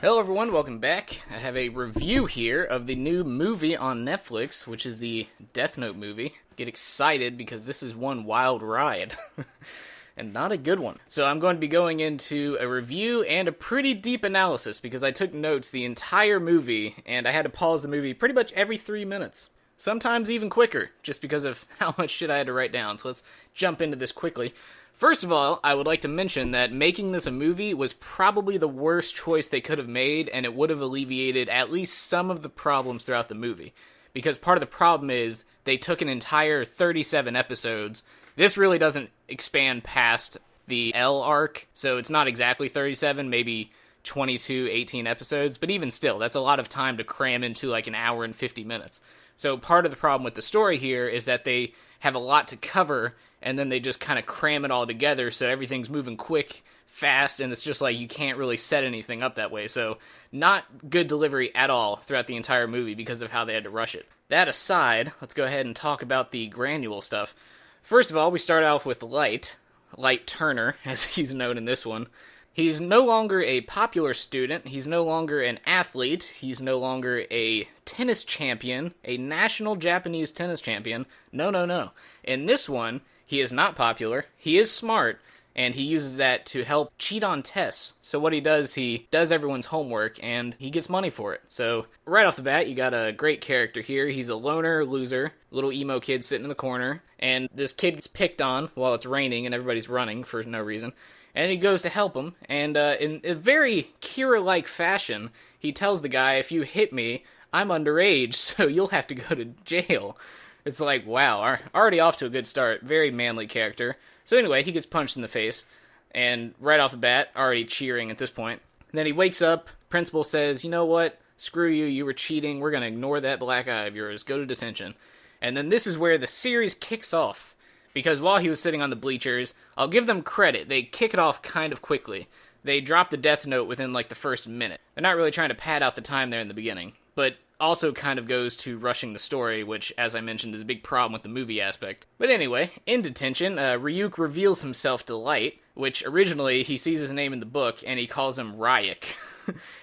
Hello everyone, welcome back. I have a review here of the new movie on Netflix, which is the Death Note movie. Get excited because this is one wild ride. And not a good one. So I'm going to be going into a review and a pretty deep analysis because I took notes the entire movie and I had to pause the movie pretty much every 3 minutes. Sometimes even quicker, just because of how much shit I had to write down. So let's jump into this quickly. First of all, I would like to mention that making this a movie was probably the worst choice they could have made, and it would have alleviated at least some of the problems throughout the movie. Because part of the problem is they took an entire 37 episodes. This really doesn't expand past the L arc, so it's not exactly 37, maybe 22, 18 episodes, but even still, that's a lot of time to cram into like an hour and 50 minutes. So part of the problem with the story here is that they have a lot to cover, and then they just kind of cram it all together, so everything's moving quick, fast, and it's just like you can't really set anything up that way. So not good delivery at all throughout the entire movie because of how they had to rush it. That aside, let's go ahead and talk about the granule stuff. First of all, we start off with Light Turner, as he's known in this one. He's no longer a popular student, he's no longer an athlete, he's no longer a tennis champion, a national Japanese tennis champion. No. In this one, he is not popular, he is smart, and he uses that to help cheat on tests. So what he does everyone's homework, and he gets money for it. So right off the bat, you got a great character here. He's a loner loser, little emo kid sitting in the corner, and this kid gets picked on while it's raining and everybody's running for no reason. And he goes to help him, and in a very Kira-like fashion, he tells the guy, if you hit me, I'm underage, so you'll have to go to jail. It's like, wow, already off to a good start. Very manly character. So anyway, he gets punched in the face, and right off the bat, already cheering at this point. And then he wakes up, principal says, you know what, screw you, you were cheating, we're going to ignore that black eye of yours, go to detention. And then this is where the series kicks off. Because while he was sitting on the bleachers, I'll give them credit, they kick it off kind of quickly. They drop the Death Note within like the first minute. They're not really trying to pad out the time there in the beginning, but also kind of goes to rushing the story, which, as I mentioned, is a big problem with the movie aspect. But anyway, in detention, Ryuk reveals himself to Light, which originally he sees his name in the book, and he calls him Ryuk.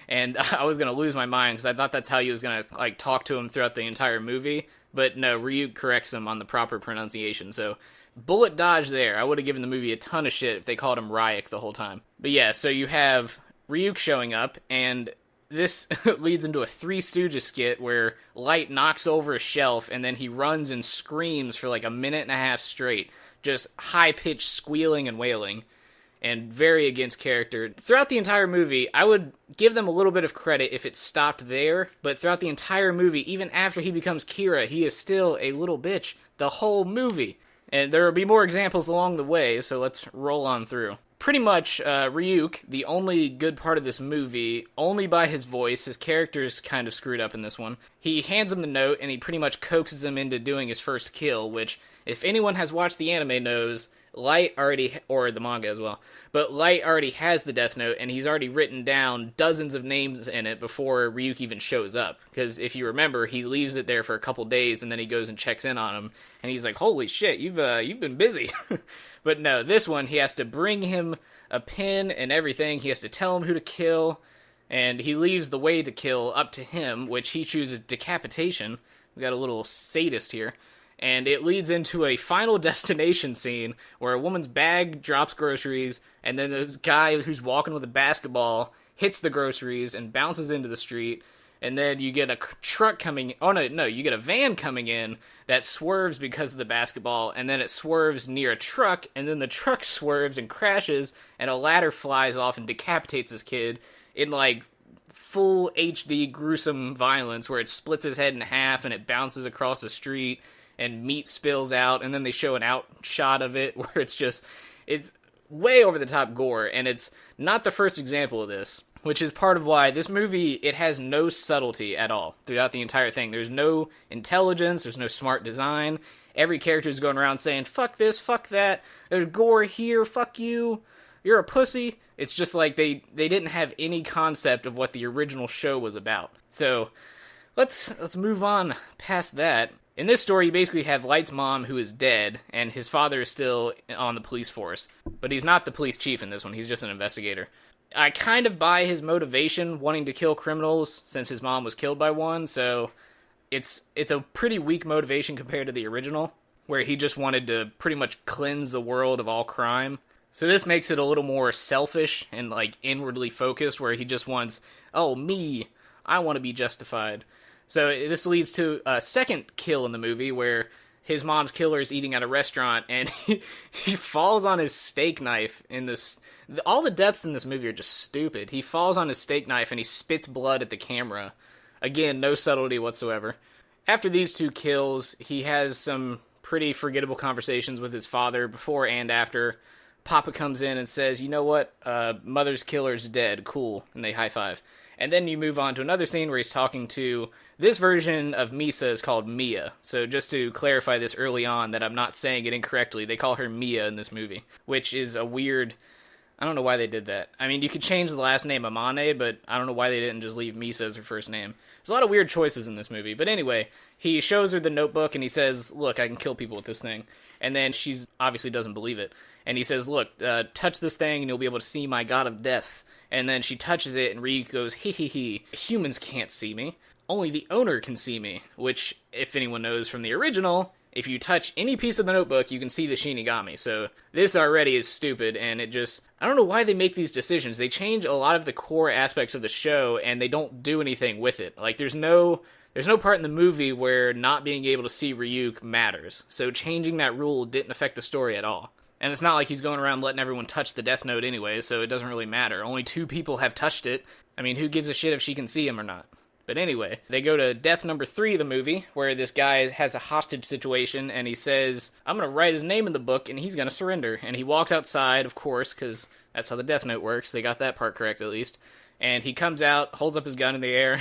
And I was going to lose my mind, because I thought that's how he was going to like talk to him throughout the entire movie. But no, Ryuk corrects him on the proper pronunciation, so bullet dodge there. I would have given the movie a ton of shit if they called him Ryuk the whole time. But yeah, so you have Ryuk showing up, and this leads into a Three Stooges skit where Light knocks over a shelf, and then he runs and screams for like a minute and a half straight. Just high-pitched squealing and wailing, and very against character. Throughout the entire movie, I would give them a little bit of credit if it stopped there, but throughout the entire movie, even after he becomes Kira, he is still a little bitch the whole movie. And there will be more examples along the way, so let's roll on through. Pretty much, Ryuk, the only good part of this movie, only by his voice, his character is kind of screwed up in this one. He hands him the note, and he pretty much coaxes him into doing his first kill, which, if anyone has watched the anime knows, Light already, or the manga as well, but Light already has the Death Note, and he's already written down dozens of names in it before Ryuk even shows up. Because if you remember, he leaves it there for a couple days, and then he goes and checks in on him, and he's like, holy shit, you've been busy. But no, this one, he has to bring him a pin and everything, he has to tell him who to kill, and he leaves the way to kill up to him, which he chooses decapitation. We got a little sadist here. And it leads into a final destination scene where a woman's bag drops groceries, and then this guy who's walking with a basketball hits the groceries and bounces into the street, and then you get a truck coming, you get a van coming in that swerves because of the basketball, and then it swerves near a truck, and then the truck swerves and crashes, and a ladder flies off and decapitates this kid in like full HD gruesome violence where it splits his head in half and it bounces across the street, and meat spills out, and then they show an outshot of it where it's way over the top gore, and it's not the first example of this, which is part of why this movie, it has no subtlety at all throughout the entire thing. There's no intelligence, there's no smart design. Every character is going around saying, fuck this, fuck that, there's gore here, fuck you, you're a pussy. It's just like they didn't have any concept of what the original show was about. So let's move on past that. In this story, you basically have Light's mom, who is dead, and his father is still on the police force. But he's not the police chief in this one, he's just an investigator. I kind of buy his motivation wanting to kill criminals since his mom was killed by one, so it's a pretty weak motivation compared to the original, where he just wanted to pretty much cleanse the world of all crime. So this makes it a little more selfish and like inwardly focused, where he just wants, oh, me, I want to be justified. So this leads to a second kill in the movie where his mom's killer is eating at a restaurant and he falls on his steak knife in this. All the deaths in this movie are just stupid. He falls on his steak knife and he spits blood at the camera. Again, no subtlety whatsoever. After these two kills, he has some pretty forgettable conversations with his father before and after. Papa comes in and says, you know what, mother's killer's dead, cool, and they high five. And then you move on to another scene where he's talking to, this version of Misa is called Mia. So just to clarify this early on, that I'm not saying it incorrectly, they call her Mia in this movie, which is a weird, I don't know why they did that. I mean, you could change the last name Amane, but I don't know why they didn't just leave Misa as her first name. There's a lot of weird choices in this movie, but anyway, he shows her the notebook and he says, look, I can kill people with this thing. And then she's obviously doesn't believe it. And he says, look, touch this thing and you'll be able to see my god of death. And then she touches it and Ryuk goes, hee hee hee, humans can't see me. Only the owner can see me. Which, if anyone knows from the original, if you touch any piece of the notebook, you can see the Shinigami. So this already is stupid, and it just, I don't know why they make these decisions. They change a lot of the core aspects of the show, and they don't do anything with it. Like, there's no part in the movie where not being able to see Ryuk matters. So changing that rule didn't affect the story at all. And it's not like he's going around letting everyone touch the Death Note anyway, so it doesn't really matter. Only 2 people have touched it. I mean, who gives a shit if she can see him or not? But anyway, they go to death number 3 of the movie, where this guy has a hostage situation, and he says, I'm going to write his name in the book, and he's going to surrender. And he walks outside, of course, because that's how the Death Note works. They got that part correct, at least. And he comes out, holds up his gun in the air.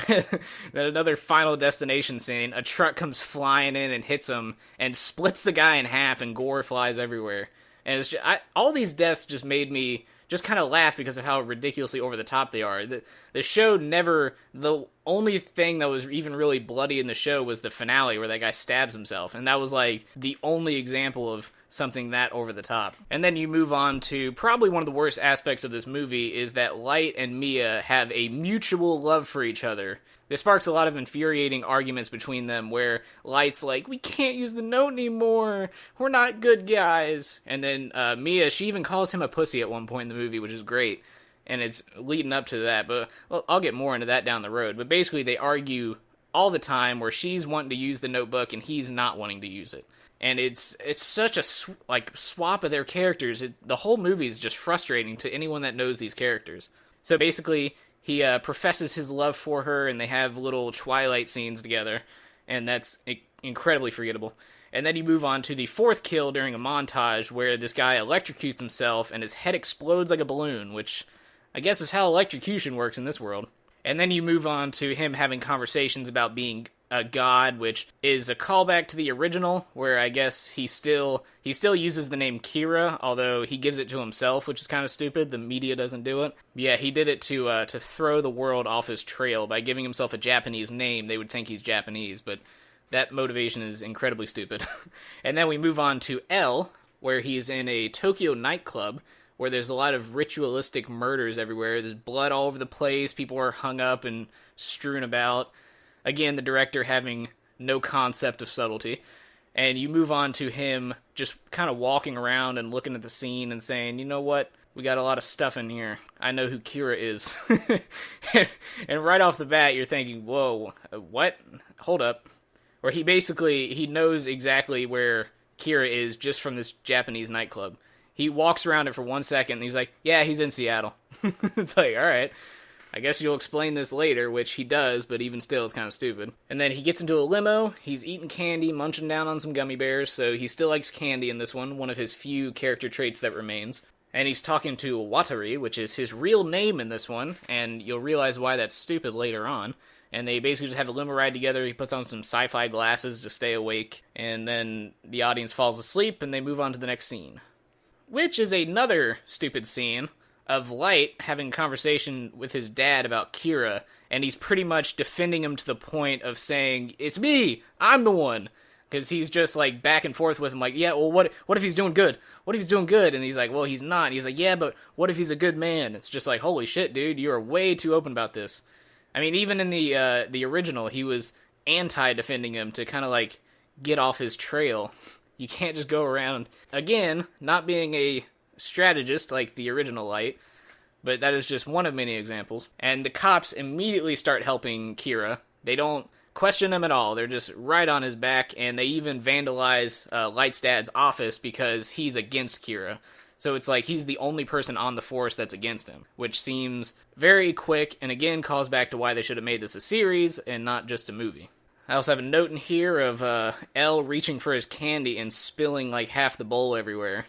Then another Final Destination scene, a truck comes flying in and hits him, and splits the guy in half, and gore flies everywhere. And it's just, all these deaths just made me just kind of laugh because of how ridiculously over the top they are. The show never, the only thing that was even really bloody in the show was the finale where that guy stabs himself. And that was like the only example of something that over the top. And then you move on to probably one of the worst aspects of this movie is that Light and Mia have a mutual love for each other. This sparks a lot of infuriating arguments between them where Light's like, we can't use the note anymore, we're not good guys. And then Mia, she even calls him a pussy at one point in the movie, which is great. And it's leading up to that, but well, I'll get more into that down the road. But basically they argue all the time where she's wanting to use the notebook and he's not wanting to use it. And it's such a swap of their characters. The whole movie is just frustrating to anyone that knows these characters. So basically, he professes his love for her, and they have little Twilight scenes together, and that's incredibly forgettable. And then you move on to the 4th kill during a montage where this guy electrocutes himself, and his head explodes like a balloon, which I guess is how electrocution works in this world. And then you move on to him having conversations about being a god, which is a callback to the original, where I guess he still uses the name Kira, although he gives it to himself, which is kind of stupid. The media doesn't do it. Yeah, he did it to throw the world off his trail by giving himself a Japanese name. They would think he's Japanese, but that motivation is incredibly stupid. And then we move on to L, where he's in a Tokyo nightclub, where there's a lot of ritualistic murders everywhere. There's blood all over the place. People are hung up and strewn about. Again, the director having no concept of subtlety. And you move on to him just kind of walking around and looking at the scene and saying, you know what? We got a lot of stuff in here. I know who Kira is. and right off the bat, you're thinking, whoa, what? Hold up. Or he knows exactly where Kira is just from this Japanese nightclub. He walks around it for 1 second and he's like, yeah, he's in Seattle. It's like, all right. I guess you'll explain this later, which he does, but even still, it's kind of stupid. And then he gets into a limo, he's eating candy, munching down on some gummy bears, so he still likes candy in this one of his few character traits that remains. And he's talking to Watari, which is his real name in this one, and you'll realize why that's stupid later on. And they basically just have a limo ride together, he puts on some sci-fi glasses to stay awake, and then the audience falls asleep, and they move on to the next scene. Which is another stupid scene of Light having a conversation with his dad about Kira, and he's pretty much defending him to the point of saying, it's me! I'm the one! Because he's just, like, back and forth with him, like, yeah, well, what if he's doing good? What if he's doing good? And he's like, well, he's not. And he's like, yeah, but what if he's a good man? It's just like, holy shit, dude, you are way too open about this. I mean, even in the original, he was anti-defending him to kind of, like, get off his trail. You can't just go around, again, not being a strategist like the original Light, but that is just one of many examples. And the cops immediately start helping Kira. They don't question him at all. They're just right on his back, and they even vandalize Light's dad's office because he's against Kira. So it's like he's the only person on the force that's against him, which seems very quick, and again calls back to why they should have made this a series and not just a movie. I also have a note in here of Elle reaching for his candy and spilling like half the bowl everywhere.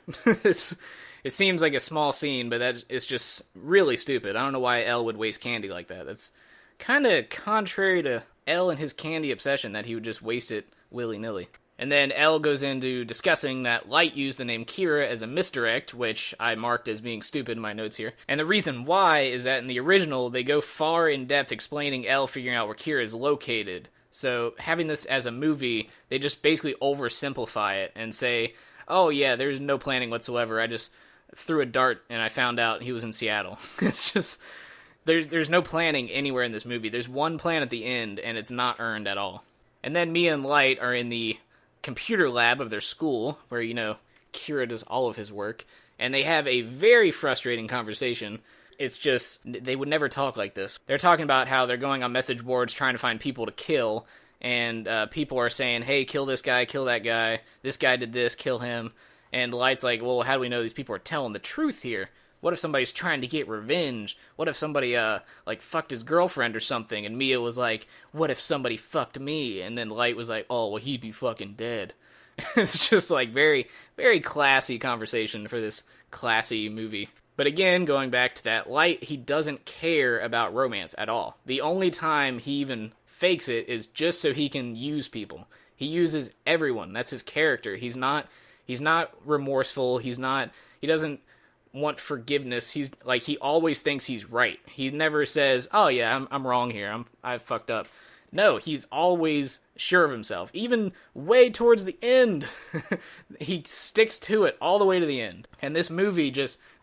It seems like a small scene, but that is just really stupid. I don't know why Elle would waste candy like that. That's kind of contrary to Elle and his candy obsession, that he would just waste it willy-nilly. And then Elle goes into discussing that Light used the name Kira as a misdirect, which I marked as being stupid in my notes here. And the reason why is that in the original, they go far in depth explaining Elle figuring out where Kira is located. So having this as a movie, they just basically oversimplify it and say, oh yeah, there's no planning whatsoever. I just threw a dart and I found out he was in Seattle. It's just... There's no planning anywhere in this movie. There's one plan at the end, and it's not earned at all. And then Mia and Light are in the computer lab of their school, where, Kira does all of his work, and they have a very frustrating conversation. It's just, they would never talk like this. They're talking about how they're going on message boards trying to find people to kill, and people are saying, hey, kill this guy, kill that guy, this guy did this, kill him. And Light's like, well, how do we know these people are telling the truth here? What if somebody's trying to get revenge? What if somebody, fucked his girlfriend or something? And Mia was like, what if somebody fucked me? And then Light was like, oh, well, he'd be fucking dead. It's just, like, very, very classy conversation for this classy movie. But again, going back to that, Light, he doesn't care about romance at all. The only time he even fakes it is just so he can use people. He uses everyone. That's his character. He's not remorseful. He doesn't want forgiveness. He always thinks he's right. He never says, oh yeah, I'm wrong here, I fucked up. No, he's always sure of himself, even way towards the end. He sticks to it all the way to the end. And this movie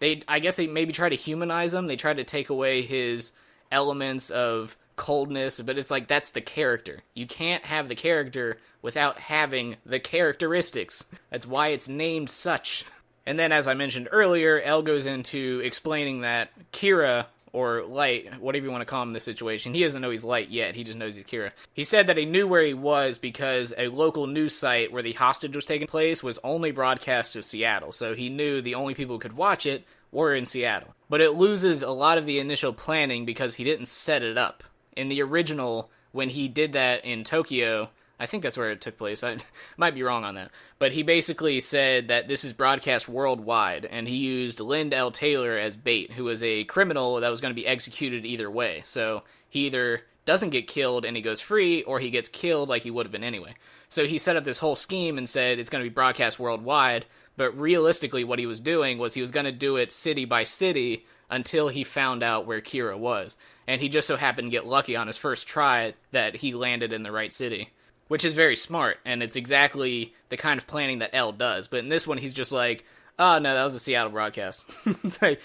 I guess they maybe try to humanize him. They try to take away his elements of coldness, but it's like, that's the character. You can't have the character without having the characteristics. That's why it's named such. And then, as I mentioned earlier, Elle goes into explaining that Kira, or Light, whatever you want to call him in this situation, he doesn't know he's Light yet, he just knows he's Kira. He said that he knew where he was because a local news site where the hostage was taking place was only broadcast to Seattle, so he knew the only people who could watch it were in Seattle. But it loses a lot of the initial planning because he didn't set it up. In the original, when he did that in Tokyo, I think that's where it took place. I might be wrong on that. But he basically said that this is broadcast worldwide, and he used Lind L. Taylor as bait, who was a criminal that was going to be executed either way. So he either doesn't get killed and he goes free, or he gets killed like he would have been anyway. So he set up this whole scheme and said it's going to be broadcast worldwide, but realistically what he was doing was he was going to do it city by city until he found out where Kira was. And he just so happened to get lucky on his first try that he landed in the right city. Which is very smart, and it's exactly the kind of planning that Elle does. But in this one, he's just like, oh, no, that was a Seattle broadcast. It's like,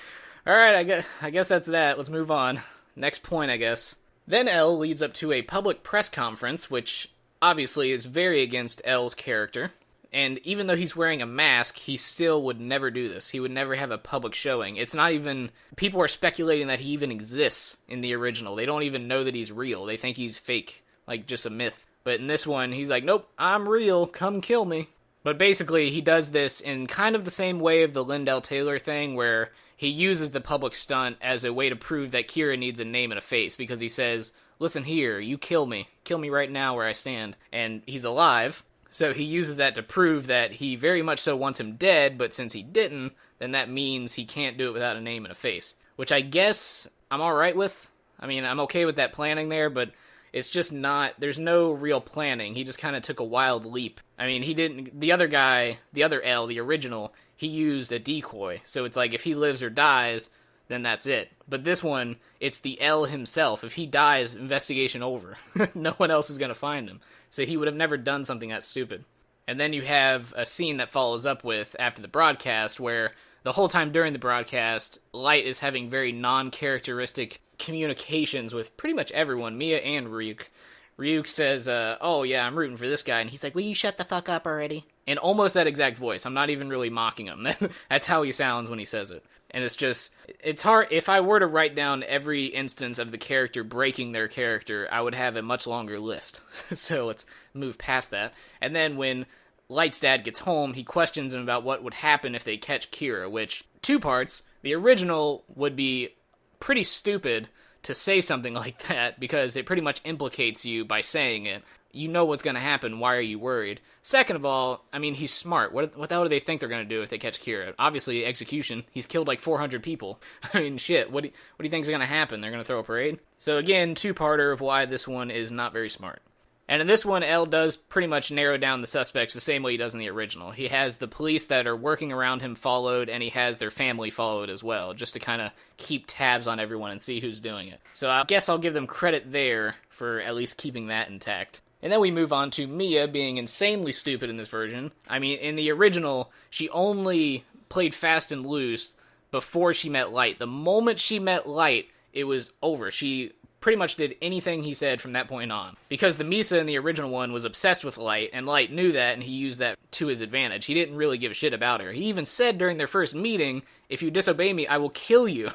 all right, I guess that's that. Let's move on. Next point, I guess. Then Elle leads up to a public press conference, which obviously is very against Elle's character. And even though he's wearing a mask, he still would never do this. He would never have a public showing. It's not even... People are speculating that he even exists in the original. They don't even know that he's real. They think he's fake, like just a myth. But in this one, he's like, nope, I'm real, come kill me. But basically, he does this in kind of the same way of the Lind L. Taylor thing, where he uses the public stunt as a way to prove that Kira needs a name and a face, because he says, listen here, you kill me right now where I stand. And he's alive, so he uses that to prove that he very much so wants him dead, but since he didn't, then that means he can't do it without a name and a face. Which I guess I'm alright with. I mean, I'm okay with that planning there, but... It's just not, there's no real planning. He just kind of took a wild leap. I mean, he didn't, the other guy, the other L, the original, he used a decoy. So it's like, if he lives or dies, then that's it. But this one, it's the L himself. If he dies, investigation over. No one else is going to find him. So he would have never done something that stupid. And then you have a scene that follows up with after the broadcast where the whole time during the broadcast, Light is having very non-characteristic communications with pretty much everyone, Mia and Ryuk. Ryuk says, oh yeah, I'm rooting for this guy, and he's like, will you shut the fuck up already? In almost that exact voice. I'm not even really mocking him. That's how he sounds when he says it. And it's hard. If I were to write down every instance of the character breaking their character, I would have a much longer list. So let's move past that. And then when Light's dad gets home, he questions him about what would happen if they catch Kira, which, two parts. The original would be pretty stupid to say something like that, because it pretty much implicates you by saying it. You know what's going to happen, why are you worried? Second of all, I mean, he's smart. What the hell do they think they're going to do if they catch Kira? Obviously, execution. He's killed like 400 people. I mean, shit, what do you think is going to happen? They're going to throw a parade? So again, two-parter of why this one is not very smart. And in this one, L does pretty much narrow down the suspects the same way he does in the original. He has the police that are working around him followed, and he has their family followed as well, just to kind of keep tabs on everyone and see who's doing it. So I guess I'll give them credit there for at least keeping that intact. And then we move on to Mia being insanely stupid in this version. I mean, in the original, she only played fast and loose before she met Light. The moment she met Light, it was over. She pretty much did anything he said from that point on. Because the Misa in the original one was obsessed with Light, and Light knew that, and he used that to his advantage. He didn't really give a shit about her. He even said during their first meeting, if you disobey me, I will kill you.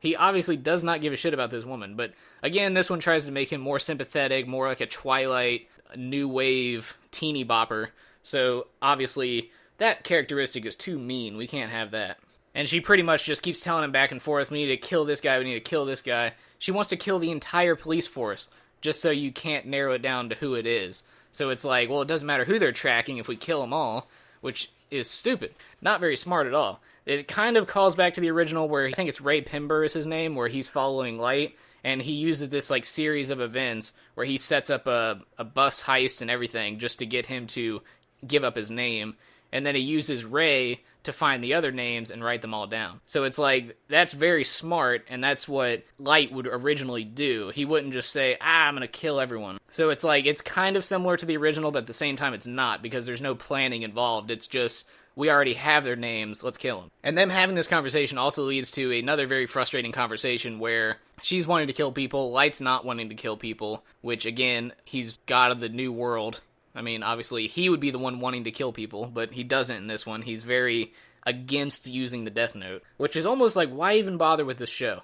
He obviously does not give a shit about this woman. But again, this one tries to make him more sympathetic, more like a Twilight, new wave, teeny bopper. So obviously, that characteristic is too mean. We can't have that. And she pretty much just keeps telling him back and forth, we need to kill this guy, we need to kill this guy. She wants to kill the entire police force, just so you can't narrow it down to who it is. So it's like, well, it doesn't matter who they're tracking if we kill them all, which is stupid. Not very smart at all. It kind of calls back to the original where I think it's Ray Pimber is his name, where he's following Light, and he uses this like series of events where he sets up a bus heist and everything just to get him to give up his name, and then he uses Ray to find the other names and write them all down. So it's like, that's very smart, and that's what Light would originally do. He wouldn't just say, I'm gonna kill everyone. So it's like, it's kind of similar to the original, but at the same time it's not, because there's no planning involved. It's just, we already have their names, let's kill them. And them having this conversation also leads to another very frustrating conversation where she's wanting to kill people, Light's not wanting to kill people, which again, he's god of the new world. I mean, obviously, he would be the one wanting to kill people, but he doesn't in this one. He's very against using the Death Note, which is almost like, why even bother with this show?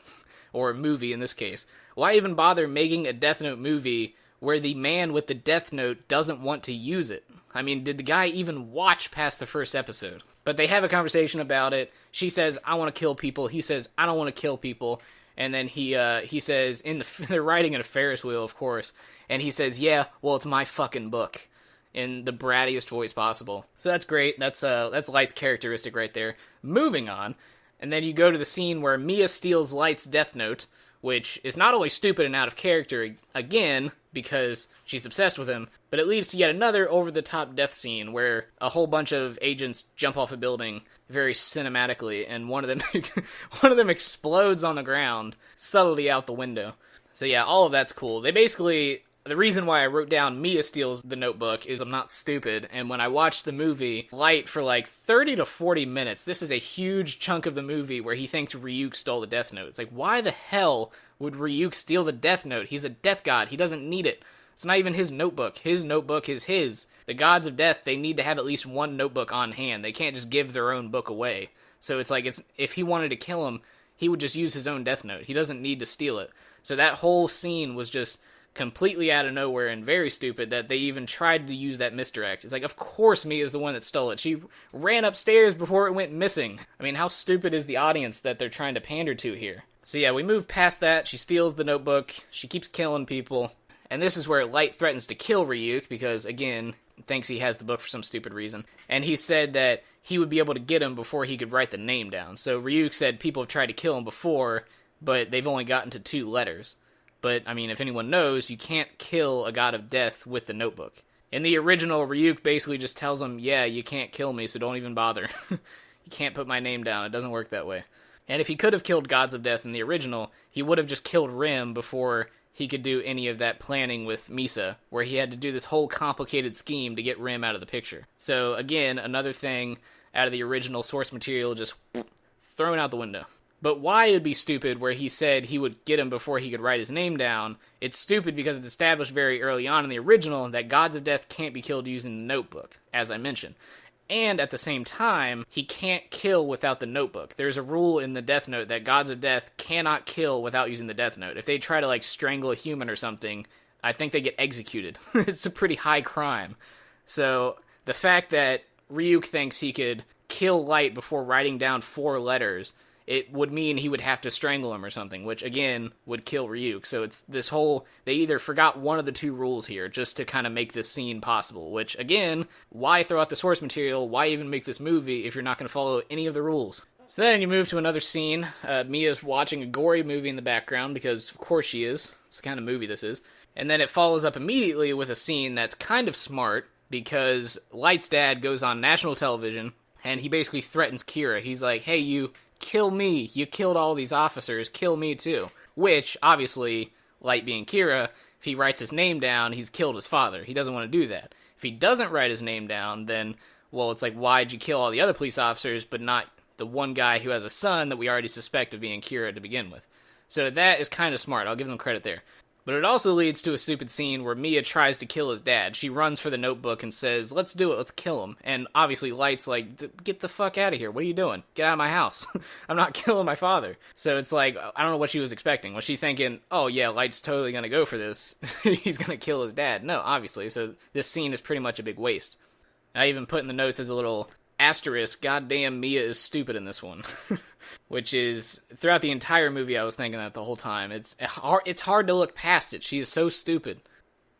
Or movie, in this case. Why even bother making a Death Note movie where the man with the Death Note doesn't want to use it? I mean, did the guy even watch past the first episode? But they have a conversation about it. She says, I want to kill people. He says, I don't want to kill people. And then he says, they're riding in a Ferris wheel, of course, and he says, yeah, well, it's my fucking book, in the brattiest voice possible. So that's great. That's Light's characteristic right there. Moving on, and then you go to the scene where Mia steals Light's Death Note, which is not only stupid and out of character, again, because she's obsessed with him, but it leads to yet another over-the-top death scene where a whole bunch of agents jump off a building very cinematically, and one of them explodes on the ground, subtly out the window. So yeah, all of that's cool. They basically, the reason why I wrote down Mia steals the notebook is I'm not stupid, and when I watched the movie Light for like 30 to 40 minutes, this is a huge chunk of the movie where he thinks Ryuk stole the Death Note. It's like, why the hell would Ryuk steal the Death Note? He's a death god. He doesn't need it. It's not even his notebook. His notebook is his. The gods of death, they need to have at least one notebook on hand. They can't just give their own book away. So it's like, if he wanted to kill him, he would just use his own Death Note. He doesn't need to steal it. So that whole scene was just completely out of nowhere and very stupid that they even tried to use that misdirect. It's like, of course Mia's the one that stole it. She ran upstairs before it went missing. I mean, how stupid is the audience that they're trying to pander to here? So yeah, we move past that. She steals the notebook. She keeps killing people. And this is where Light threatens to kill Ryuk because, again, thinks he has the book for some stupid reason. And he said that he would be able to get him before he could write the name down. So Ryuk said people have tried to kill him before, but they've only gotten to 2 letters. But, I mean, if anyone knows, you can't kill a god of death with the notebook. In the original, Ryuk basically just tells him, yeah, you can't kill me, so don't even bother. You can't put my name down. It doesn't work that way. And if he could have killed gods of death in the original, he would have just killed Rim before he could do any of that planning with Misa, where he had to do this whole complicated scheme to get Rim out of the picture. So again, another thing out of the original source material just thrown out the window. But why it'd be stupid where he said he would get him before he could write his name down, it's stupid because it's established very early on in the original that gods of death can't be killed using the notebook, as I mentioned. And at the same time, he can't kill without the notebook. There's a rule in the Death Note that gods of death cannot kill without using the Death Note. If they try to, like, strangle a human or something, I think they get executed. It's a pretty high crime. So, the fact that Ryuk thinks he could kill Light before writing down 4 letters, it would mean he would have to strangle him or something, which, again, would kill Ryuk. So it's this whole, they either forgot one of the 2 rules here just to kind of make this scene possible, which, again, why throw out the source material? Why even make this movie if you're not going to follow any of the rules? So then you move to another scene. Mia's watching a gory movie in the background, because of course she is. It's the kind of movie this is. And then it follows up immediately with a scene that's kind of smart, because Light's dad goes on national television, and he basically threatens Kira. He's like, hey, you kill me. You killed all these officers. Kill me too. Which, obviously, Light being Kira, if he writes his name down, he's killed his father. He doesn't want to do that. If he doesn't write his name down, then, well, it's like, why'd you kill all the other police officers, but not the one guy who has a son that we already suspect of being Kira to begin with? So that is kind of smart. I'll give them credit there. But it also leads to a stupid scene where Mia tries to kill his dad. She runs for the notebook and says, let's do it, let's kill him. And obviously Light's like, get the fuck out of here, what are you doing? Get out of my house. I'm not killing my father. So it's like, I don't know what she was expecting. Was she thinking, oh yeah, Light's totally gonna go for this. He's gonna kill his dad. No, obviously. So this scene is pretty much a big waste. I even put in the notes as a little asterisk, goddamn Mia is stupid in this one. Which is, throughout the entire movie I was thinking that the whole time. It's hard to look past it. She is so stupid.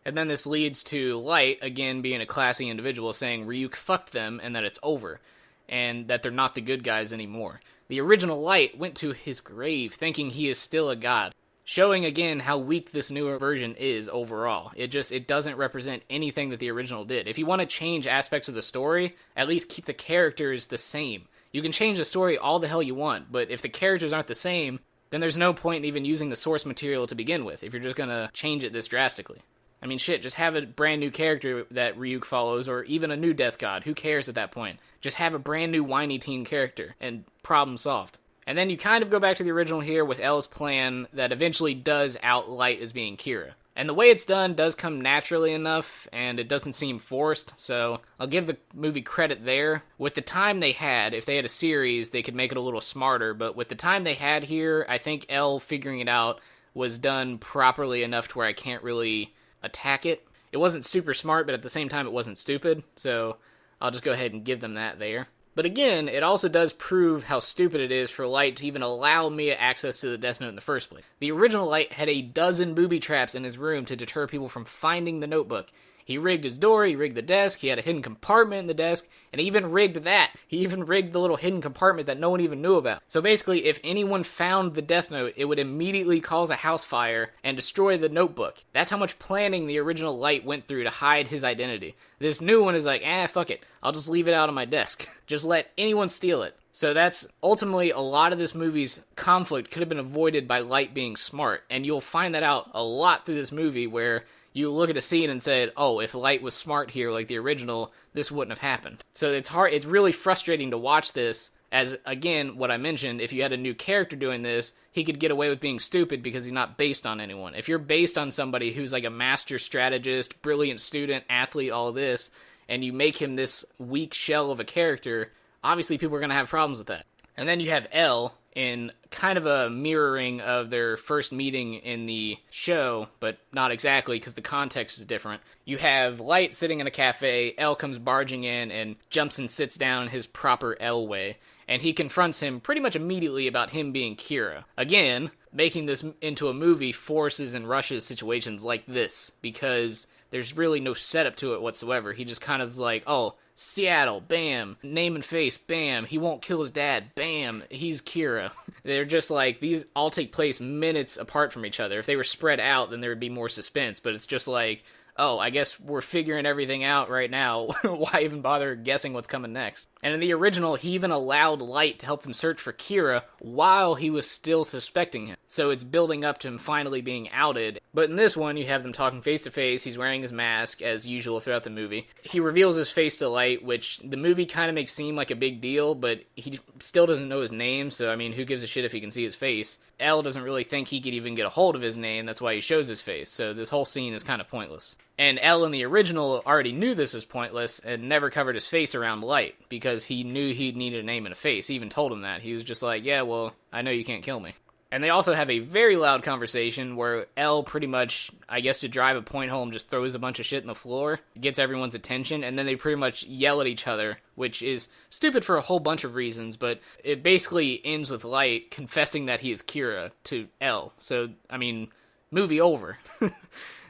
And then this leads to Light, again being a classy individual, saying Ryuk fucked them and that it's over. And that they're not the good guys anymore. The original Light went to his grave thinking he is still a god. Showing again how weak this newer version is overall. It doesn't represent anything that the original did. If you want to change aspects of the story, at least keep the characters the same. You can change the story all the hell you want, but if the characters aren't the same, then there's no point in even using the source material to begin with, if you're just gonna change it this drastically. I mean, shit, just have a brand new character that Ryuk follows, or even a new Death God. Who cares at that point? Just have a brand new whiny teen character, and problem solved. And then you kind of go back to the original here with L's plan that eventually does out Light as being Kira. And the way it's done does come naturally enough, and it doesn't seem forced, so I'll give the movie credit there. With the time they had, if they had a series, they could make it a little smarter, but with the time they had here, I think L figuring it out was done properly enough to where I can't really attack it. It wasn't super smart, but at the same time it wasn't stupid, so I'll just go ahead and give them that there. But again, it also does prove how stupid it is for Light to even allow Mia access to the Death Note in the first place. The original Light had a dozen booby traps in his room to deter people from finding the notebook. He rigged his door, he rigged the desk, he had a hidden compartment in the desk, and he even rigged that. He even rigged the little hidden compartment that no one even knew about. So basically, if anyone found the Death Note, it would immediately cause a house fire and destroy the notebook. That's how much planning the original Light went through to hide his identity. This new one is like, fuck it. I'll just leave it out on my desk. Just let anyone steal it. So that's ultimately a lot of this movie's conflict could have been avoided by Light being smart. And you'll find that out a lot through this movie where you look at a scene and said, oh, if Light was smart here like the original, this wouldn't have happened. So it's really frustrating to watch this as, again, what I mentioned, if you had a new character doing this, he could get away with being stupid because he's not based on anyone. If you're based on somebody who's like a master strategist, brilliant student, athlete, all this, and you make him this weak shell of a character, obviously people are going to have problems with that. And then you have L in kind of a mirroring of their first meeting in the show, but not exactly because the context is different. You have Light sitting in a cafe, L comes barging in and jumps and sits down his proper L way, and he confronts him pretty much immediately about him being Kira. Again, making this into a movie forces and rushes situations like this, because there's really no setup to it whatsoever. He just kind of like, oh, Seattle, bam, name and face, bam, he won't kill his dad, bam, he's Kira. They're just like, these all take place minutes apart from each other. If they were spread out, then there would be more suspense, but it's just like, oh, I guess we're figuring everything out right now. Why even bother guessing what's coming next? And in the original, he even allowed Light to help them search for Kira while he was still suspecting him. So it's building up to him finally being outed. But in this one, you have them talking face to face. He's wearing his mask, as usual throughout the movie. He reveals his face to Light, which the movie kind of makes seem like a big deal, but he still doesn't know his name, so I mean, who gives a shit if he can see his face? Elle doesn't really think he could even get a hold of his name, that's why he shows his face, so this whole scene is kind of pointless. And Elle in the original already knew this was pointless and never covered his face around Light, because he knew he'd needed a name and a face. He even told him that. He was just like, yeah, well, I know you can't kill me. And they also have a very loud conversation where Elle pretty much, I guess to drive a point home, just throws a bunch of shit in the floor, gets everyone's attention, and then they pretty much yell at each other, which is stupid for a whole bunch of reasons, but it basically ends with Light confessing that he is Kira to Elle. So, I mean, movie over.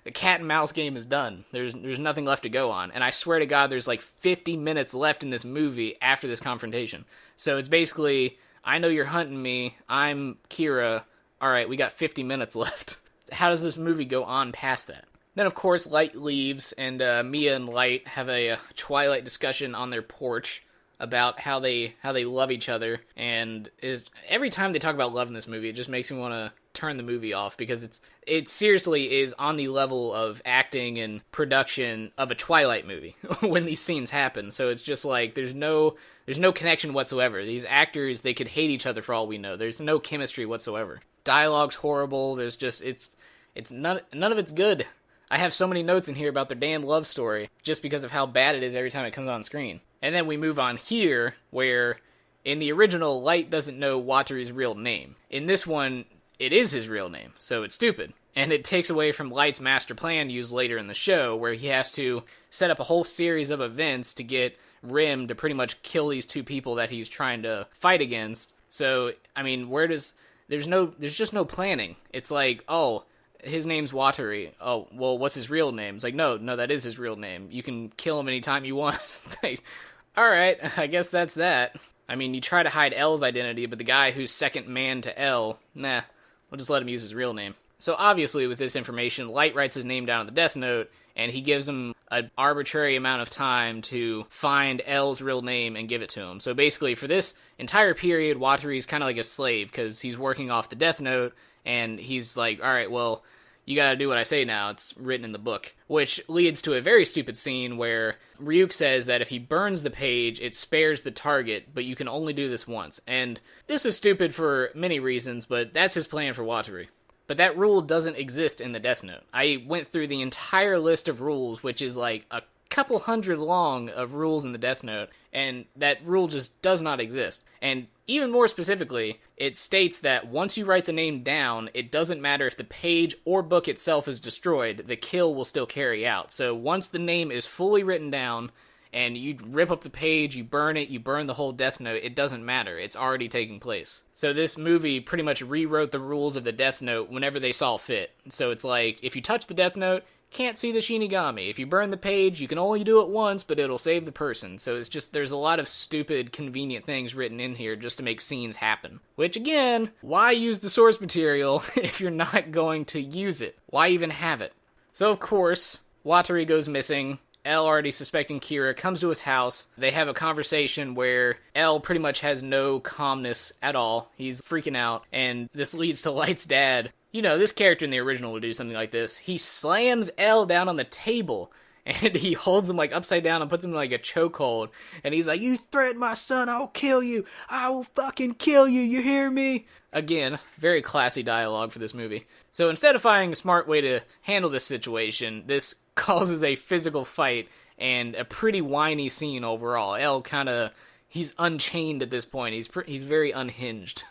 The cat and mouse game is done. There's nothing left to go on. And I swear to God, there's like 50 minutes left in this movie after this confrontation. So it's basically, I know you're hunting me. I'm Kira. All right, we got 50 minutes left. How does this movie go on past that? Then, of course, Light leaves, and Mia and Light have a Twilight discussion on their porch about how they love each other. And every time they talk about love in this movie, it just makes me want to turn the movie off, because it seriously is on the level of acting and production of a Twilight movie when these scenes happen. So it's just like there's no connection whatsoever. These actors, they could hate each other for all we know. There's no chemistry whatsoever. Dialogue's horrible. There's just it's none of it's good. I have so many notes in here about their damn love story just because of how bad it is every time it comes on screen. And then we move on here, where in the original, Light doesn't know Wataru's real name. In this one, it is his real name, so it's stupid. And it takes away from Light's master plan used later in the show, where he has to set up a whole series of events to get Rim to pretty much kill these two people that he's trying to fight against. So, I mean, there's just no planning. It's like, oh, his name's Wataru. Oh, well, what's his real name? It's like, no, that is his real name. You can kill him anytime you want. It's like, alright, I guess that's that. I mean, you try to hide Elle's identity, but the guy who's second man to Elle, nah. We'll just let him use his real name. So obviously with this information, Light writes his name down on the Death Note, and he gives him an arbitrary amount of time to find Elle's real name and give it to him. So basically for this entire period, Wataru's kind of like a slave, because he's working off the Death Note, and he's like, alright, well, you gotta do what I say now, it's written in the book. Which leads to a very stupid scene where Ryuk says that if he burns the page, it spares the target, but you can only do this once. And this is stupid for many reasons, but that's his plan for Wataru. But that rule doesn't exist in the Death Note. I went through the entire list of rules, which is like a couple hundred long of rules in the Death Note, and that rule just does not exist. And even more specifically, it states that once you write the name down, it doesn't matter if the page or book itself is destroyed, the kill will still carry out. So once the name is fully written down, and you rip up the page, you burn it, you burn the whole Death Note, it doesn't matter. It's already taking place. So this movie pretty much rewrote the rules of the Death Note whenever they saw fit. So it's like, if you touch the Death Note, can't see the Shinigami. If you burn the page, you can only do it once, but it'll save the person. So it's just, there's a lot of stupid, convenient things written in here just to make scenes happen. Which, again, why use the source material if you're not going to use it? Why even have it? So, of course, Wataru goes missing. Elle, already suspecting Kira, comes to his house. They have a conversation where Elle pretty much has no calmness at all. He's freaking out, and this leads to Light's dad. You know, this character in the original would do something like this. He slams Elle down on the table, and he holds him, like, upside down and puts him in, like, a chokehold. And he's like, you threaten my son, I'll kill you. I will fucking kill you, you hear me? Again, very classy dialogue for this movie. So instead of finding a smart way to handle this situation, this causes a physical fight and a pretty whiny scene overall. Elle he's unchained at this point. He's very unhinged.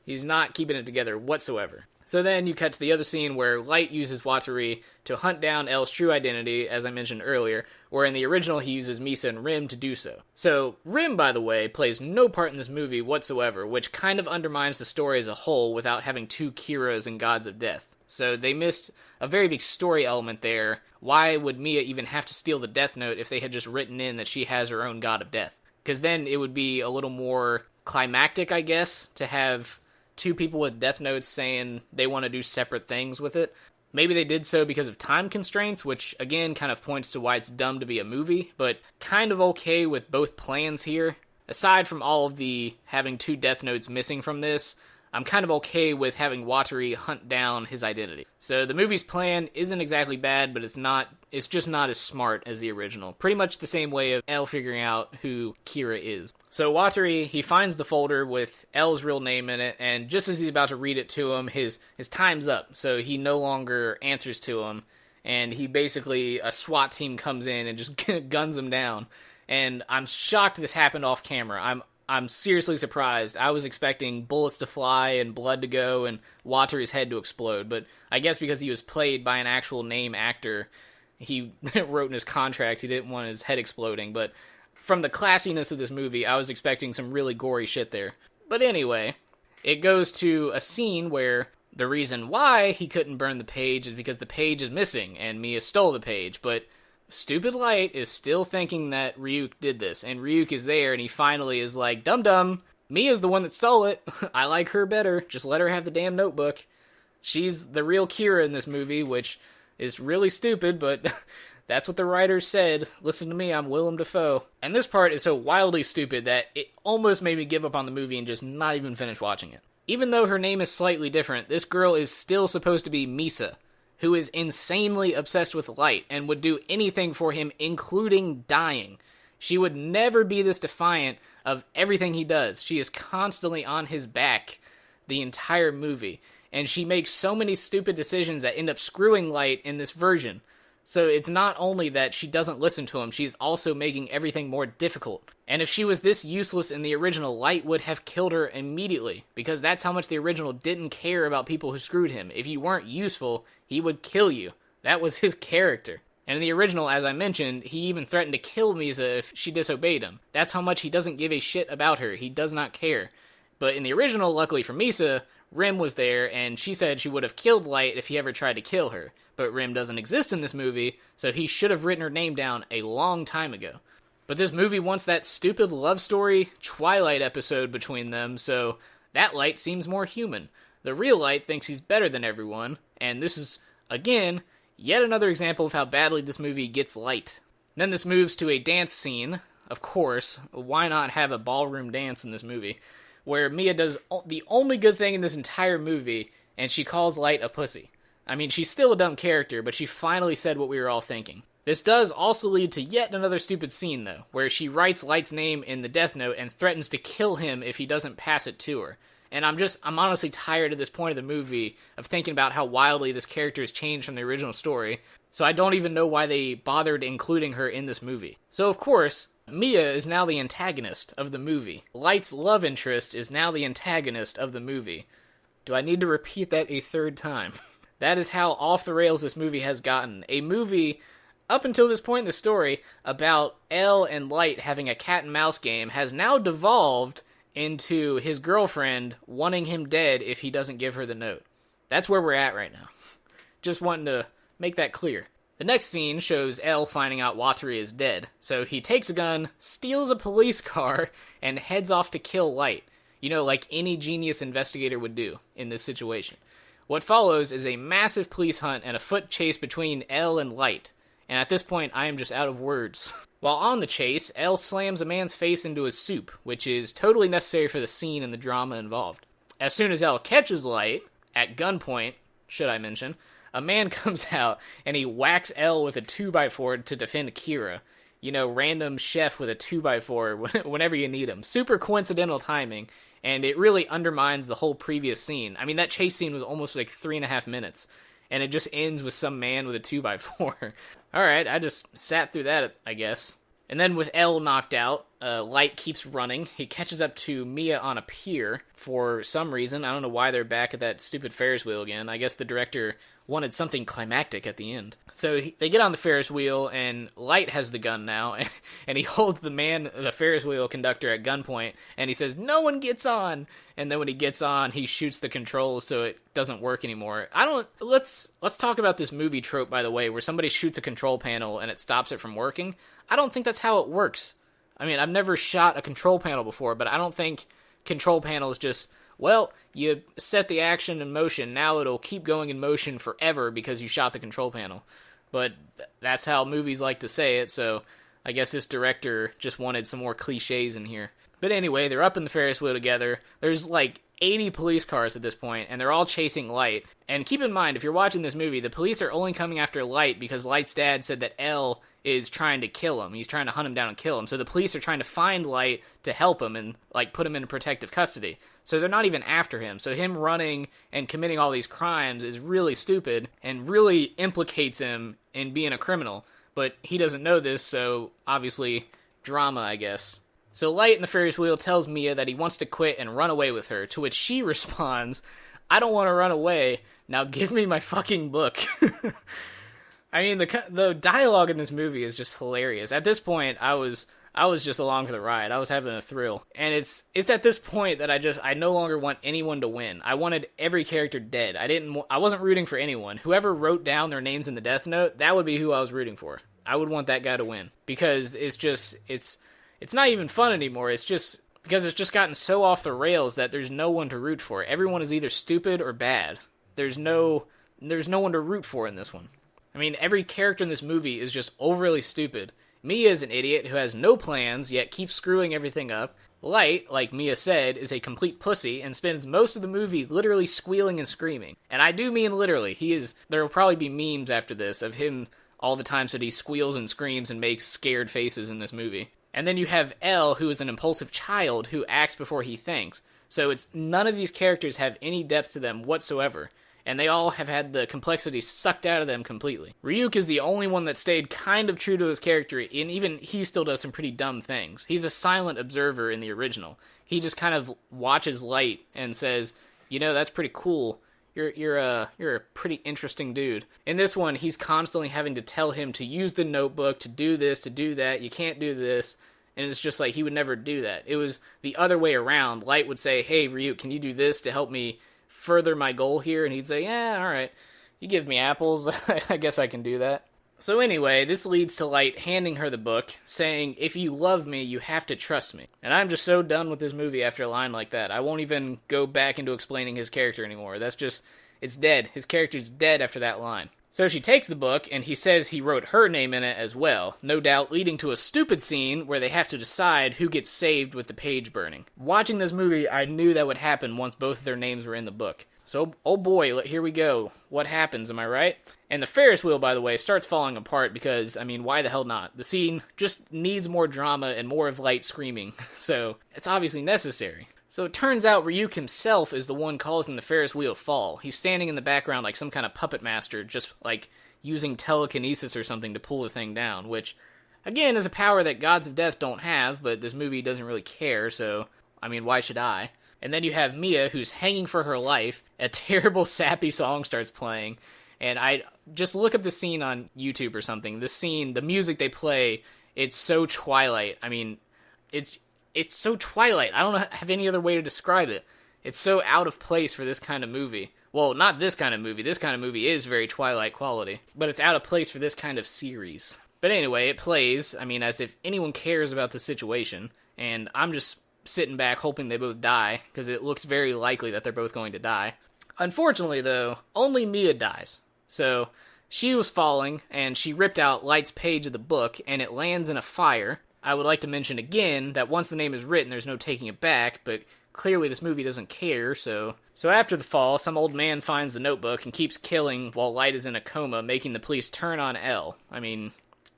He's not keeping it together whatsoever. So then you cut to the other scene where Light uses Wataru to hunt down Elle's true identity, as I mentioned earlier, where in the original he uses Misa and Rim to do so. So Rim, by the way, plays no part in this movie whatsoever, which kind of undermines the story as a whole without having two Kiras and Gods of Death. So they missed a very big story element there. Why would Mia even have to steal the Death Note if they had just written in that she has her own God of Death? Because then it would be a little more climactic, I guess, to have two people with Death Notes saying they want to do separate things with it. Maybe they did so because of time constraints, which again kind of points to why it's dumb to be a movie, but kind of okay with both plans here. Aside from all of the having 2 Death Notes missing from this, I'm kind of okay with having Watari hunt down his identity. So the movie's plan isn't exactly bad, but it's just not as smart as the original. Pretty much the same way of L figuring out who Kira is. So Watari, he finds the folder with L's real name in it, and just as he's about to read it to him, his time's up. So he no longer answers to him, and he basically, a SWAT team comes in and just guns him down. And I'm shocked this happened off camera. I'm seriously surprised. I was expecting bullets to fly and blood to go and Watari's head to explode, but I guess because he was played by an actual name actor, he wrote in his contract he didn't want his head exploding, but from the classiness of this movie, I was expecting some really gory shit there. But anyway, it goes to a scene where the reason why he couldn't burn the page is because the page is missing, and Mia stole the page, but stupid Light is still thinking that Ryuk did this, and Ryuk is there, and he finally is like, dum-dum, Mia's the one that stole it. I like her better. Just let her have the damn notebook. She's the real Kira in this movie, which is really stupid, but that's what the writers said. Listen to me, I'm Willem Dafoe. And this part is so wildly stupid that it almost made me give up on the movie and just not even finish watching it. Even though her name is slightly different, this girl is still supposed to be Misa, who is insanely obsessed with Light and would do anything for him, including dying. She would never be this defiant of everything he does. She is constantly on his back the entire movie, and she makes so many stupid decisions that end up screwing Light in this version. So it's not only that she doesn't listen to him, she's also making everything more difficult. And if she was this useless in the original, Light would have killed her immediately, because that's how much the original didn't care about people who screwed him. If you weren't useful, he would kill you. That was his character. And in the original, as I mentioned, he even threatened to kill Misa if she disobeyed him. That's how much he doesn't give a shit about her. He does not care. But in the original, luckily for Misa, Rim was there, and she said she would have killed Light if he ever tried to kill her. But Rim doesn't exist in this movie, so he should have written her name down a long time ago. But this movie wants that stupid love story Twilight episode between them, so that Light seems more human. The real Light thinks he's better than everyone, and this is, again, yet another example of how badly this movie gets Light. Then this moves to a dance scene. Of course, why not have a ballroom dance in this movie? Where Mia does the only good thing in this entire movie, and she calls Light a pussy. I mean, she's still a dumb character, but she finally said what we were all thinking. This does also lead to yet another stupid scene, though, where she writes Light's name in the Death Note and threatens to kill him if he doesn't pass it to her. And I'm honestly tired at this point of the movie of thinking about how wildly this character has changed from the original story, so I don't even know why they bothered including her in this movie. So, of course, Mia is now the antagonist of the movie. Light's love interest is now the antagonist of the movie. Do I need to repeat that a third time? That is how off the rails this movie has gotten. A movie, up until this point in the story, about L and Light having a cat and mouse game has now devolved into his girlfriend wanting him dead if he doesn't give her the note. That's where we're at right now. Just wanting to make that clear. The next scene shows L finding out Watari is dead, so he takes a gun, steals a police car, and heads off to kill Light. You know, like any genius investigator would do in this situation. What follows is a massive police hunt and a foot chase between L and Light, and at this point I am just out of words. While on the chase, L slams a man's face into his soup, which is totally necessary for the scene and the drama involved. As soon as L catches Light, at gunpoint, should I mention, a man comes out and he whacks L with a 2x4 to defend Kira. You know, random chef with a 2x4 whenever you need him. Super coincidental timing, and it really undermines the whole previous scene. I mean, that chase scene was almost like 3.5 minutes, and it just ends with some man with a 2x4. Alright, I just sat through that, I guess. And then with L knocked out, Light keeps running. He catches up to Mia on a pier for some reason. I don't know why they're back at that stupid Ferris wheel again. I guess the director wanted something climactic at the end. So they get on the Ferris wheel, and Light has the gun now, and he holds the Ferris wheel conductor at gunpoint, and he says, "No one gets on!" And then when he gets on, he shoots the controls so it doesn't work anymore. Let's talk about this movie trope, by the way, where somebody shoots a control panel and it stops it from working. I don't think that's how it works. I mean, I've never shot a control panel before, but I don't think control panels just well, you set the action in motion, now it'll keep going in motion forever because you shot the control panel. But that's how movies like to say it, so I guess this director just wanted some more cliches in here. But anyway, they're up in the Ferris wheel together. There's like 80 police cars at this point, and they're all chasing Light. And keep in mind, if you're watching this movie, the police are only coming after Light because Light's dad said that Elle is trying to kill him. He's trying to hunt him down and kill him. So the police are trying to find Light to help him and like put him in protective custody. So they're not even after him. So him running and committing all these crimes is really stupid and really implicates him in being a criminal. But he doesn't know this, so obviously drama, I guess. So Light in the Ferris wheel tells Mia that he wants to quit and run away with her, to which she responds, I don't want to run away, now give me my fucking book. I mean, the dialogue in this movie is just hilarious. At this point, I was just along for the ride. I was having a thrill. And it's at this point that I no longer want anyone to win. I wanted every character dead. I wasn't rooting for anyone. Whoever wrote down their names in the Death Note, that would be who I was rooting for. I would want that guy to win. Because it's not even fun anymore. It's just because it's just gotten so off the rails that there's no one to root for. Everyone is either stupid or bad. There's no one to root for in this one. I mean, every character in this movie is just overly stupid. Mia is an idiot who has no plans, yet keeps screwing everything up. Light, like Mia said, is a complete pussy and spends most of the movie literally squealing and screaming. And I do mean literally. There will probably be memes after this of him all the times that he squeals and screams and makes scared faces in this movie. And then you have Elle, who is an impulsive child who acts before he thinks. So none of these characters have any depth to them whatsoever. And they all have had the complexity sucked out of them completely. Ryuk is the only one that stayed kind of true to his character, and even he still does some pretty dumb things. He's a silent observer in the original. He just kind of watches Light and says, you know, that's pretty cool. You're a pretty interesting dude. In this one, he's constantly having to tell him to use the notebook, to do this, to do that. You can't do this. And it's just like he would never do that. It was the other way around. Light would say, hey, Ryuk, can you do this to help me further my goal here? And he'd say, yeah, all right. You give me apples. I guess I can do that. So anyway, this leads to Light handing her the book, saying, if you love me, you have to trust me. And I'm just so done with this movie after a line like that. I won't even go back into explaining his character anymore. That's just, it's dead. His character's dead after that line. So she takes the book, and he says he wrote her name in it as well, no doubt leading to a stupid scene where they have to decide who gets saved with the page burning. Watching this movie, I knew that would happen once both of their names were in the book. So, oh boy, here we go. What happens, am I right? And the Ferris wheel, by the way, starts falling apart because, I mean, why the hell not? The scene just needs more drama and more of Light screaming, so it's obviously necessary. So it turns out Ryuk himself is the one causing the Ferris wheel fall. He's standing in the background like some kind of puppet master, just like using telekinesis or something to pull the thing down, which, again, is a power that gods of death don't have, but this movie doesn't really care, so, I mean, why should I? And then you have Mia, who's hanging for her life. A terrible, sappy song starts playing. And I just look up the scene on YouTube or something. The scene, the music they play, it's so Twilight. I mean, it's so Twilight. I don't have any other way to describe it. It's so out of place for this kind of movie. Well, not this kind of movie. This kind of movie is very Twilight quality. But it's out of place for this kind of series. But anyway, it plays, I mean, as if anyone cares about the situation. And I'm just sitting back hoping they both die, because it looks very likely that they're both going to die. Unfortunately, though, only Mia dies. So, she was falling, and she ripped out Light's page of the book, and it lands in a fire. I would like to mention again that once the name is written, there's no taking it back, but clearly this movie doesn't care, so after the fall, some old man finds the notebook and keeps killing while Light is in a coma, making the police turn on Elle. I mean,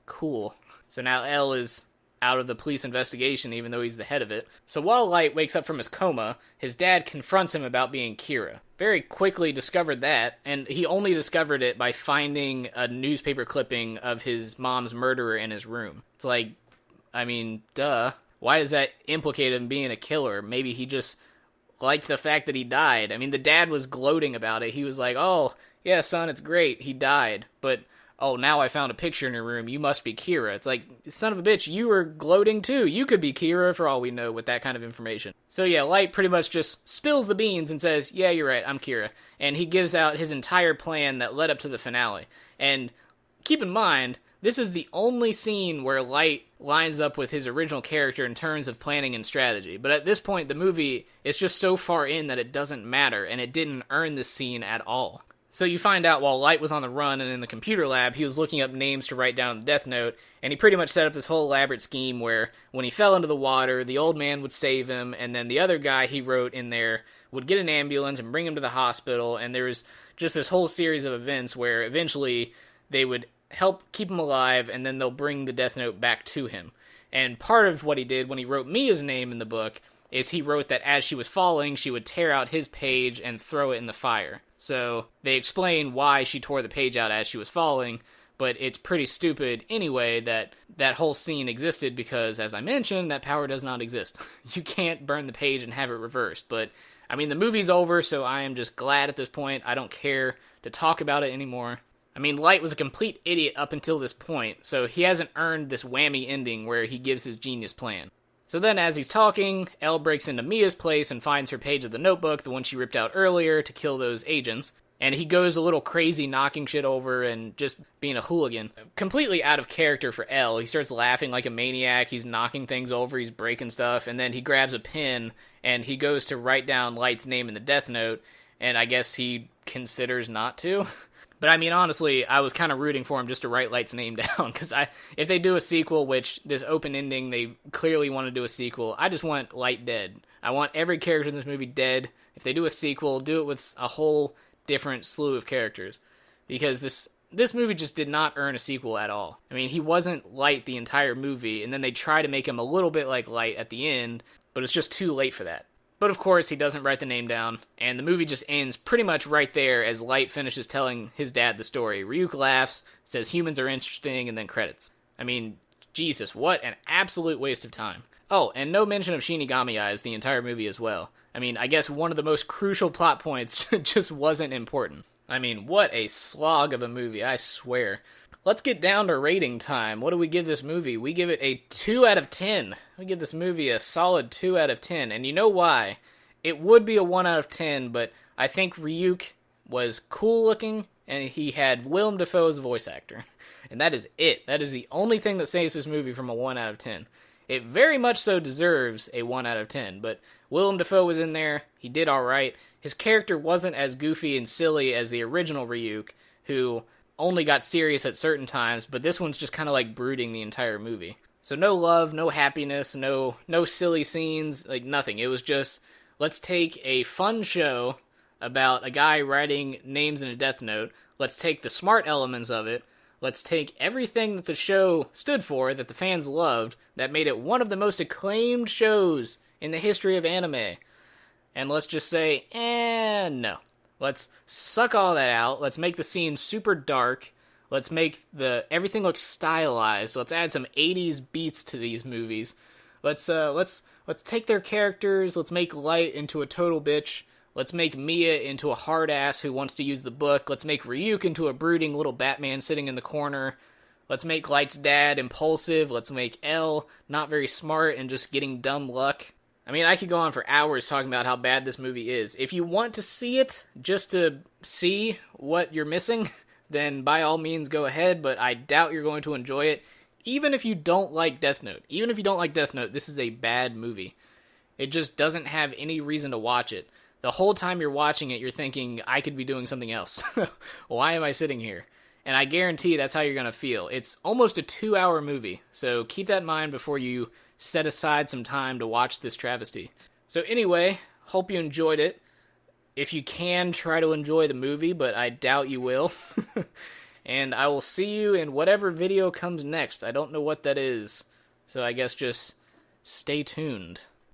cool. So now Elle is out of the police investigation, even though he's the head of it. So while Light wakes up from his coma, his dad confronts him about being Kira. Very quickly discovered that, and he only discovered it by finding a newspaper clipping of his mom's murderer in his room. It's like, I mean, duh. Why does that implicate him being a killer? Maybe he just liked the fact that he died. I mean, the dad was gloating about it. He was like, oh, yeah, son, it's great. He died. But oh, now I found a picture in your room, you must be Kira. It's like, son of a bitch, you were gloating too. You could be Kira for all we know with that kind of information. So yeah, Light pretty much just spills the beans and says, yeah, you're right, I'm Kira. And he gives out his entire plan that led up to the finale. And keep in mind, this is the only scene where Light lines up with his original character in terms of planning and strategy. But at this point, the movie is just so far in that it doesn't matter, and it didn't earn this scene at all. So you find out while Light was on the run and in the computer lab, he was looking up names to write down the Death Note, and he pretty much set up this whole elaborate scheme where when he fell into the water, the old man would save him, and then the other guy he wrote in there would get an ambulance and bring him to the hospital, and there was just this whole series of events where eventually they would help keep him alive, and then they'll bring the Death Note back to him. And part of what he did when he wrote Mia's name in the book is he wrote that as she was falling, she would tear out his page and throw it in the fire. So they explain why she tore the page out as she was falling, but it's pretty stupid anyway that that whole scene existed because, as I mentioned, that power does not exist. You can't burn the page and have it reversed. But, I mean, the movie's over, so I am just glad at this point. I don't care to talk about it anymore. I mean, Light was a complete idiot up until this point, so he hasn't earned this whammy ending where he gives his genius plan. So then, as he's talking, Elle breaks into Mia's place and finds her page of the notebook, the one she ripped out earlier, to kill those agents. And he goes a little crazy, knocking shit over and just being a hooligan. Completely out of character for Elle. He starts laughing like a maniac, he's knocking things over, he's breaking stuff, and then he grabs a pen, and he goes to write down Light's name in the Death Note, and I guess he considers not to. But I mean, honestly, I was kind of rooting for him just to write Light's name down, because if they do a sequel, which this open ending, they clearly want to do a sequel, I just want Light dead. I want every character in this movie dead. If they do a sequel, do it with a whole different slew of characters, because this movie just did not earn a sequel at all. I mean, he wasn't Light the entire movie, and then they try to make him a little bit like Light at the end, but it's just too late for that. But of course, he doesn't write the name down, and the movie just ends pretty much right there as Light finishes telling his dad the story. Ryuk laughs, says humans are interesting, and then credits. I mean, Jesus, what an absolute waste of time. Oh, and no mention of Shinigami Eyes the entire movie as well. I mean, I guess one of the most crucial plot points just wasn't important. I mean, what a slog of a movie, I swear. Let's get down to rating time. What do we give this movie? We give it a 2 out of 10. We give this movie a solid 2 out of 10. And you know why? It would be a 1 out of 10, but I think Ryuk was cool looking, and he had Willem Dafoe as a voice actor. And that is it. That is the only thing that saves this movie from a 1 out of 10. It very much so deserves a 1 out of 10, but Willem Dafoe was in there. He did alright. His character wasn't as goofy and silly as the original Ryuk, who only got serious at certain times, but this one's just kind of like brooding the entire movie. So no love, no happiness, no silly scenes, like nothing. It was just, let's take a fun show about a guy writing names in a Death Note. Let's take the smart elements of it. Let's take everything that the show stood for, that the fans loved, that made it one of the most acclaimed shows in the history of anime. And let's just say, no. Let's suck all that out. Let's make the scene super dark. Let's make everything look stylized. Let's add some 80s beats to these movies. Let's take their characters. Let's make Light into a total bitch. Let's make Mia into a hard ass who wants to use the book. Let's make Ryuk into a brooding little Batman sitting in the corner. Let's make Light's dad impulsive. Let's make Elle not very smart and just getting dumb luck. I mean, I could go on for hours talking about how bad this movie is. If you want to see it, just to see what you're missing, then by all means go ahead, but I doubt you're going to enjoy it. Even if you don't like Death Note. Even if you don't like Death Note, this is a bad movie. It just doesn't have any reason to watch it. The whole time you're watching it, you're thinking, I could be doing something else. Why am I sitting here? And I guarantee that's how you're going to feel. It's almost a 2-hour movie, so keep that in mind before you set aside some time to watch this travesty. So anyway, hope you enjoyed it. If you can, try to enjoy the movie, but I doubt you will. And I will see you in whatever video comes next. I don't know what that is, so I guess just stay tuned.